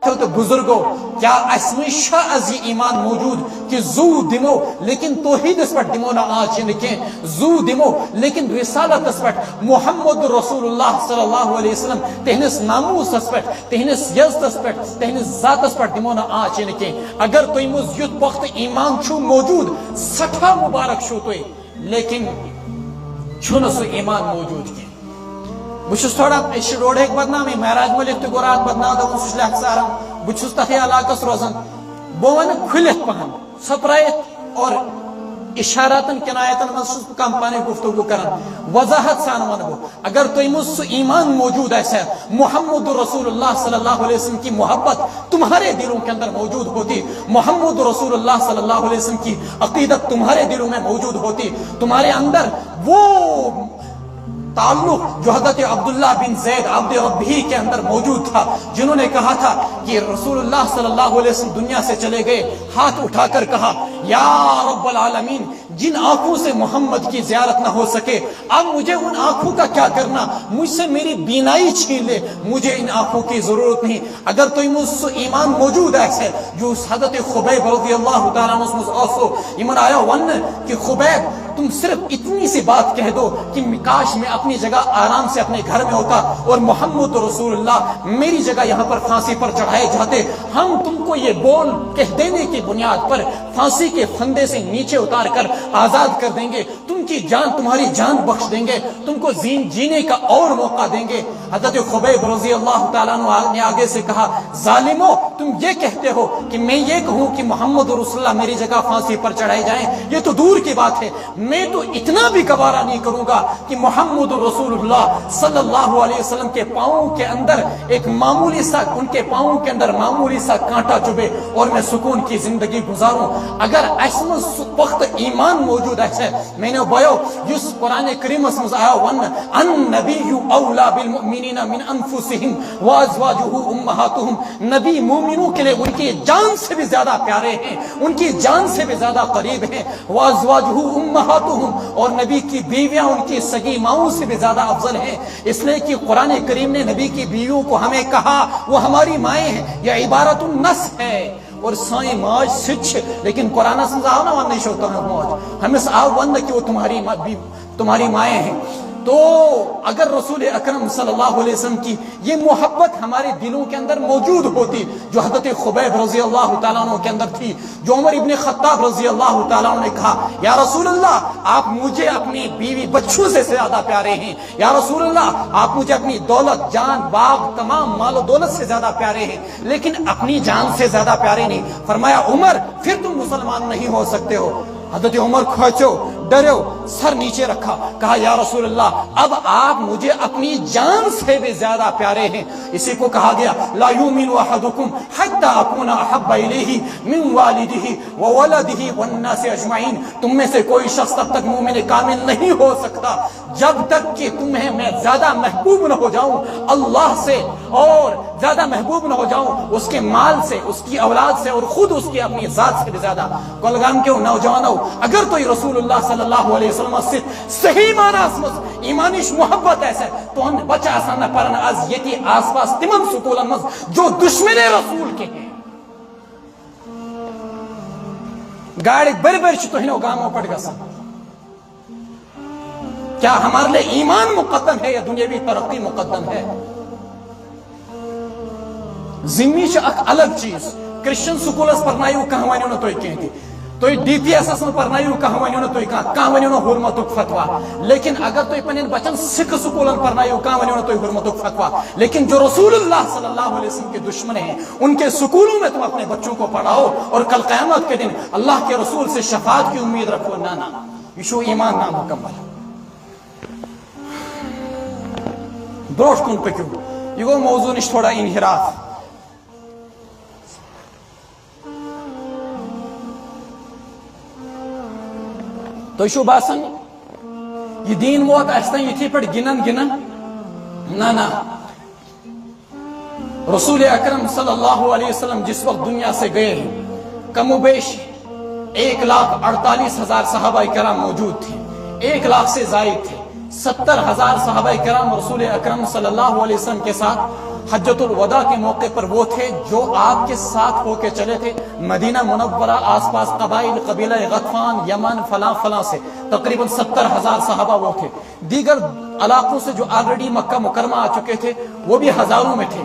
تو بزرگو کیا اسمش از یہ ایمان موجود کہ زو دمو لیکن توحید اس پر دمو نہ آج نکیں زو دمو لیکن رسالت اس پر محمد رسول اللہ صلی اللہ علیہ وسلم تہنس ناموس اس پر تہنس یزد اس پر تہنس ذات اس پر دمو نہ آج نکیں اگر توی مز یت وقت ایمان چھو موجود سٹھا مبارک شو توی لیکن چھو سو ایمان موجود کی بچھس تھوڑا روڈ ایک بدنامی معراج ملک تو گورات بدنام دون سوچ لکھ سارا بچھس تخی علاقہ روزن بون کھلت پہن سپرائت اور اشاراتن کنایتن منسوس کم پانے گفتگو کرن وضاحت سان ونگو اگر تو مس ایمان موجود ایسا محمد رسول اللہ صلی اللہ علیہ وسلم کی محبت تمہارے دلوں کے اندر موجود ہوتی محمد رسول اللہ صلی اللہ علیہ وسلم کی عقیدت تمہارے دلوں میں موجود ہوتی تمہارے اندر وہ تعلق جو حضرت عبداللہ بن زید عبد ربی کے اندر موجود تھا جنہوں نے کہا تھا کہ رسول اللہ صلی اللہ علیہ وسلم دنیا سے چلے گئے ہاتھ اٹھا کر کہا یا رب العالمین جن آنکھوں سے محمد کی زیارت نہ ہو سکے اب مجھے ان آنکھوں کا کیا کرنا مجھ سے میری بینائی چھین لے مجھے ان آنکھوں کی ضرورت نہیں اگر تو مجھ سے ایمان موجود ہے جو حضرت خبیب رضی اللہ تعالیٰ عنہ ایمان آیا ون کہ خبیب تم صرف اتنی سی بات کہہ دو کہ کاش میں اپنی جگہ آرام سے اپنے گھر میں ہوتا اور محمد رسول اللہ میری جگہ یہاں پر پھانسی پر چڑھائے جاتے ہم تم کو یہ بول کہہ دینے کی بنیاد پر پھانسی کے پھندے سے نیچے اتار کر آزاد کر دیں گے تم کی جان تمہاری جان بخش دیں گے تم کو جینے کا اور موقع دیں گے حضرت خبیب رضی اللہ تعالیٰ نے آگے سے کہا ظالمو تم یہ کہتے ہو کہ میں یہ کہوں کہ محمد رسول اللہ میری جگہ پھانسی پر چڑھائے جائیں یہ تو دور کی بات ہے میں تو اتنا بھی گوارا نہیں کروں گا کہ محمد رسول اللہ صلی اللہ علیہ وسلم کے پاؤں کے اندر ایک معمولی سا ان کے پاؤں کے اندر معمولی سا کانٹا چبھے اور میں سکون کی زندگی گزاروں اگر ایسا وقت ایمان موجود ہے میں نے بایو جس قرآن کریم میں آیا ون النبی اولا بالمؤمنین من انفسهم وازواجه امہاتهم نبی مومنوں کے لیے ان کی جان سے بھی زیادہ پیارے ہیں ان کی جان سے بھی زیادہ قریب ہیں وازواجه امہاتهم اور نبی کی بیویاں ان کی سگی ماؤں سے بھی زیادہ افضل ہیں اس لیے کہ قرآن کریم نے نبی کی بیویوں کو ہمیں کہا وہ ہماری مائیں ہیں یہ عبارت النس ہے اور سائیں ماج سچ لیکن قرآن سمجھاؤ نا ون نہیں ہوتا ہے موج ہمیں آؤ ون کہ وہ تمہاری مائیں ہیں تو اگر رسول اکرم صلی اللہ علیہ وسلم کی یہ محبت ہمارے دلوں کے اندر موجود ہوتی جو حضرت خبیب رضی اللہ تعالیٰ عنہ کے اندر تھی جو عمر ابن خطاب رضی اللہ تعالیٰ عنہ نے کہا یا رسول اللہ آپ مجھے اپنی بیوی بچوں سے زیادہ پیارے ہیں یا رسول اللہ آپ مجھے اپنی دولت جان باغ تمام مال و دولت سے زیادہ پیارے ہیں لیکن اپنی جان سے زیادہ پیارے نہیں فرمایا عمر پھر تم مسلمان نہیں ہو سکتے ہو حضرت عمر کھوچو ڈرو سر نیچے رکھا کہا یا رسول اللہ اب آپ مجھے اپنی جان سے بھی زیادہ پیارے ہیں اسی کو کہا گیا لا یؤمن احدکم حتی اکون احب الیہ من والدہ وولدہ والناس اجمعین تم میں سے کوئی شخص تب تک مومن کامل نہیں ہو سکتا جب تک کہ تمہیں میں زیادہ محبوب نہ ہو جاؤں اللہ سے اور زیادہ محبوب نہ ہو جاؤں اس کے مال سے اس کی اولاد سے اور خود اس کی اپنی ذات سے بھی زیادہ کولگام کے نوجوانوں اگر تو رسول اللہ صلی اللہ علیہ وسلم سے صحیح معنی اسمس ایمانیش محبت ایسا تو ہم بچہ آسان پرن از یتی آس پاس تمام سکولن مز جو دشمن رسول کے ہیں گاڑی بر بر چھتو ہنو گاموں پڑ گا سن کیا ہمارے لئے ایمان مقدم ہے یا دنیاوی ترقی مقدم ہے ذمی اک الگ چیز کرسچن سکولس پرنائیو کہاں ونیو نہ توئی کہتی تو ڈی پی ایس ایس میں پرنائیو کہاں ونیو نہ توئی کہاں ونیو نہ حرمتک فتوہ لیکن اگر توئی پنین بچن سکھ سکولن پرنائیو کہاں ونیو نہ توئی حرمتک فتوہ لیکن جو رسول اللہ صلی اللہ علیہ وسلم کے دشمن ہیں ان کے سکولوں میں تم اپنے بچوں کو پڑھاؤ اور کل قیامت کے دن اللہ کے رسول سے شفاعت کی امید رکھو نانا یہ شو ایمان نامکمل بروش کن پہ کیوں یہ وہ موضوع نش تھوڑا انحراف تو شو باسن یہ دین موت ایسا یہ تھی پڑ گنن نا رسول اکرم صلی اللہ علیہ وسلم جس وقت دنیا سے گئے ہیں کم و بیش 1,48,000 صحابہ کرام موجود تھے 1 لاکھ سے زائد تھے 70,000 صحابہ کرام رسول اکرم صلی اللہ علیہ وسلم کے ساتھ حجۃ الوداع کے موقع پر وہ تھے جو آپ کے ساتھ ہو کے چلے تھے مدینہ منورہ، آس پاس قبائل، قبیلہ غطفان، یمن، فلاں فلاں سے تقریباً 70,000 صحابہ وہ تھے۔ دیگر علاقوں سے جو آلریڈی مکہ مکرمہ آ چکے تھے وہ بھی ہزاروں میں تھے۔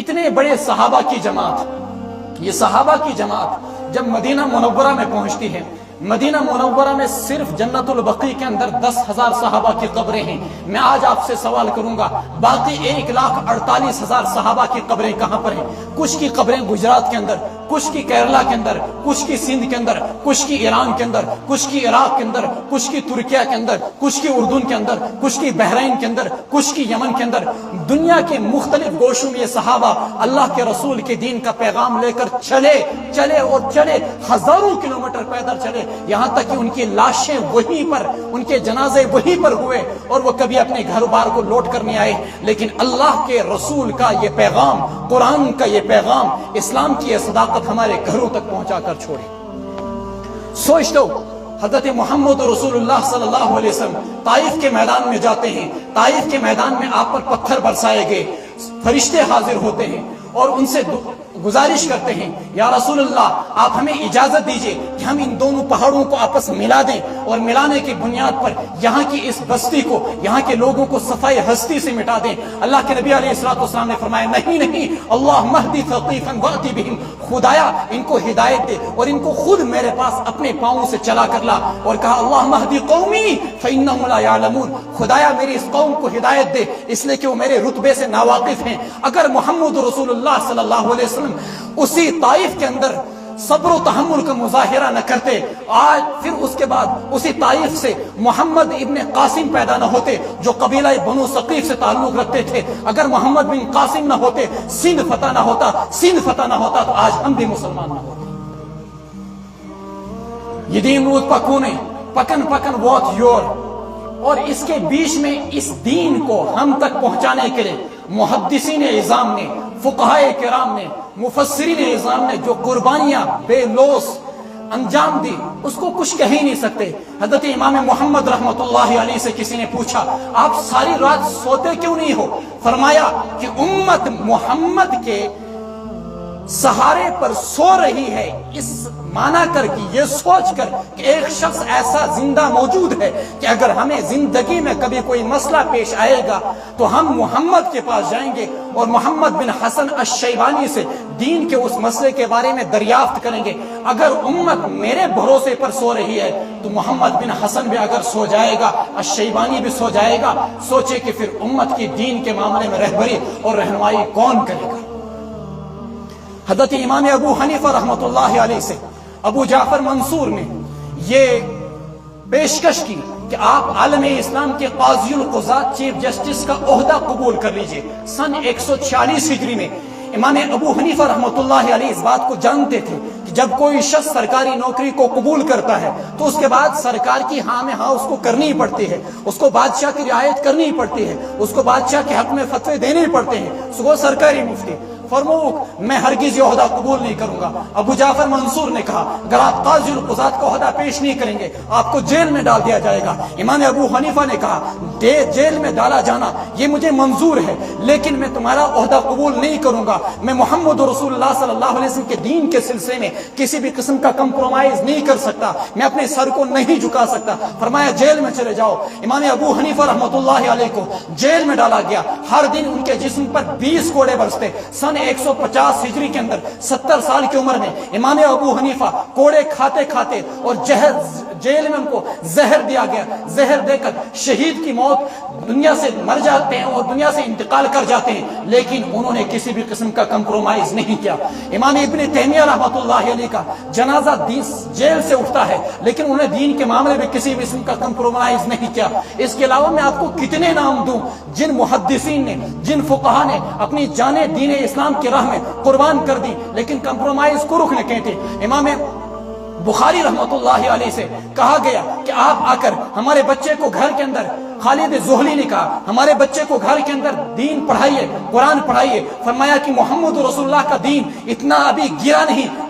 اتنے بڑے صحابہ کی جماعت، یہ صحابہ کی جماعت جب مدینہ منورہ میں پہنچتی ہے، مدینہ منورہ میں صرف جنت البقیع کے اندر 10,000 صحابہ کی قبریں ہیں۔ میں آج آپ سے سوال کروں گا باقی 1,48,000 صحابہ کی قبریں کہاں پر ہیں؟ کچھ کی قبریں گجرات کے اندر، کچھ کی کیرلا کے اندر، کچھ کی سندھ کے اندر، کچھ کی ایران کے اندر، کچھ کی عراق کے اندر، کچھ کی ترکیہ کے اندر، کچھ کی اردن کے اندر، کچھ کی بحرین کے اندر، کچھ کی یمن کے اندر۔ دنیا کے مختلف گوشوں میں یہ صحابہ اللہ کے رسول کے دین کا پیغام لے کر چلے اور چلے، ہزاروں کلومیٹر پیدل چلے، یہاں تک کہ ان کی لاشیں وہیں پر، ان کے جنازے وہیں پر ہوئے اور وہ کبھی اپنے گھر بار کو لوٹ کر نہیں آئے۔ لیکن اللہ کے رسول کا یہ پیغام، قرآن کا یہ پیغام، اسلام کی یہ صداقت ہمارے گھروں تک پہنچا کر چھوڑے۔ سوچ دو، حضرت محمد رسول اللہ صلی اللہ علیہ وسلم طائف کے میدان میں جاتے ہیں، طائف کے میدان میں آپ پر پتھر برسائے گئے، فرشتے حاضر ہوتے ہیں اور ان سے گزارش کرتے ہیں یا رسول اللہ آپ ہمیں اجازت دیجئے کہ ہم ان دونوں پہاڑوں کو آپس ملا دیں، اور ملانے کی بنیاد پر یہاں کی اس بستی کو، یہاں کے لوگوں کو صفائی ہستی سے مٹا دیں۔ اللہ کے نبی علیہ السلام نے فرمایا نہیں، اللہ مہدی ثقیفا واتی بہم، خدایا ان کو ہدایت دے اور ان کو خود میرے پاس اپنے پاؤں سے چلا کر لا، اور کہا اللہ مہدی قومی فانہم لا یعلمون، خدایا میری اس قوم کو ہدایت دے اس لیے کہ وہ میرے رتبے سے ناواقف ہیں۔ اگر محمد رسول اللہ صلی اللہ علیہ وسلم اسی طائف کے اندر صبر و تحمل کا مظاہرہ نہ کرتے، آج پھر اس کے بعد اسی طائف سے محمد ابن قاسم پیدا نہ ہوتے جو قبیلہ بنو ثقیف سے تعلق رکھتے تھے، اگر محمد بن قاسم نہ ہوتے، سندھ فتح نہ ہوتا تو آج ہم بھی مسلمان نہ ہوتے۔ یہ دین رود پکونے پکن وات یور، اور اس کے بیچ میں اس دین کو ہم تک پہنچانے کے لیے محدثین اعظام نے، فقہائے کرام نے، مفسرین اعظام نے جو قربانیاں بے لوث انجام دی اس کو کچھ کہہ ہی نہیں سکتے۔ حضرت امام محمد رحمۃ اللہ علیہ سے کسی نے پوچھا آپ ساری رات سوتے کیوں نہیں ہو؟ فرمایا کہ امت محمد کے سہارے پر سو رہی ہے، اس مانا کر کے یہ سوچ کر کہ ایک شخص ایسا زندہ موجود ہے کہ اگر ہمیں زندگی میں کبھی کوئی مسئلہ پیش آئے گا تو ہم محمد کے پاس جائیں گے اور محمد بن حسن الشیبانی سے دین کے اس مسئلے کے بارے میں دریافت کریں گے۔ اگر امت میرے بھروسے پر سو رہی ہے تو محمد بن حسن بھی اگر سو جائے گا، الشیبانی بھی سو جائے گا، سوچے کہ پھر امت کی دین کے معاملے میں رہبری اور رہنمائی کون کرے گا؟ حضرت امام ابو حنیفہ رحمۃ اللہ علیہ سے ابو جعفر منصور نے یہ پیشکش کی کہ آپ عالم اسلام کے قاضی القضات چیف جسٹس کا عہدہ قبول کر لیجئے۔ سن 146 ہجری میں امام ابو حنیفہ رحمۃ اللہ علیہ اس بات کو جانتے تھے کہ جب کوئی شخص سرکاری نوکری کو قبول کرتا ہے تو اس کے بعد سرکار کی ہاں میں ہاں اس کو کرنی پڑتی ہے، اس کو بادشاہ کی رعایت کرنی پڑتی ہے، اس کو بادشاہ کے حق میں فتوے دینے پڑتے ہیں، وہ سرکاری مفتی فرموک میں ہرگز یہ عہدہ قبول نہیں کروں گا۔ ابو جعفر منصور نے کہا اگر آپ قاضی القضات کا عہدہ پیش نہیں کریں گے آپ کو جیل میں ڈال دیا جائے گا۔ امام ابو حنیفہ نے کہا جیل میں ڈالا جانا یہ مجھے منظور ہے، لیکن میں تمہارا عہدہ قبول نہیں کروں گا، میں محمد رسول اللہ صلی اللہ علیہ وسلم کے دین کے سلسلے میں کسی بھی قسم کا کمپرومائز نہیں کر سکتا، میں اپنے سر کو نہیں جھکا سکتا۔ فرمایا جیل میں چلے جاؤ۔ امام ابو حنیفہ رحمۃ اللہ علیہ کو جیل میں ڈالا گیا۔ ہر دن ان کے جسم پر 20 کوڑے برستے۔ سن 150 ہجری کے اندر 70 سال کی عمر میں امام ابو حنیفہ کوڑے کھاتے کھاتے اور جیل میں ان کو زہر دیا گیا، زہر دے کر شہید کی موت دنیا سے مر جاتے ہیں اور دنیا سے انتقال کر جاتے ہیں، لیکن انہوں نے کسی بھی قسم کا کمپرومائز نہیں کیا۔ امام ابن تیمیہ رحمۃ اللہ علیہ کا جنازہ جیل سے اٹھتا ہے لیکن انہوں نے دین کے معاملے میں کسی بھی قسم کا کمپرومائز نہیں کیا۔ اس کے علاوہ میں آپ کو کتنے نام دوں جن محدثین نے، جن فقہا نے اپنی جانیں دین اسلام کی راہ میں قربان کر دی لیکن کمپرومائز کو رخ نہ کہتے۔ امام بخاری رحمۃ اللہ علیہ سے کہا گیا کہ آپ آ کر ہمارے بچے کو گھر کے اندر، خالد زہلی نے کہا ہمارے بچے کو گھر کے اندر دین پڑھائیے، قرآن پڑھائیے۔ فرمایا کہ محمد رسول اللہ کا دین اتنا ابھی گرا نہیں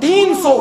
300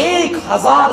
1000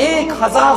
1000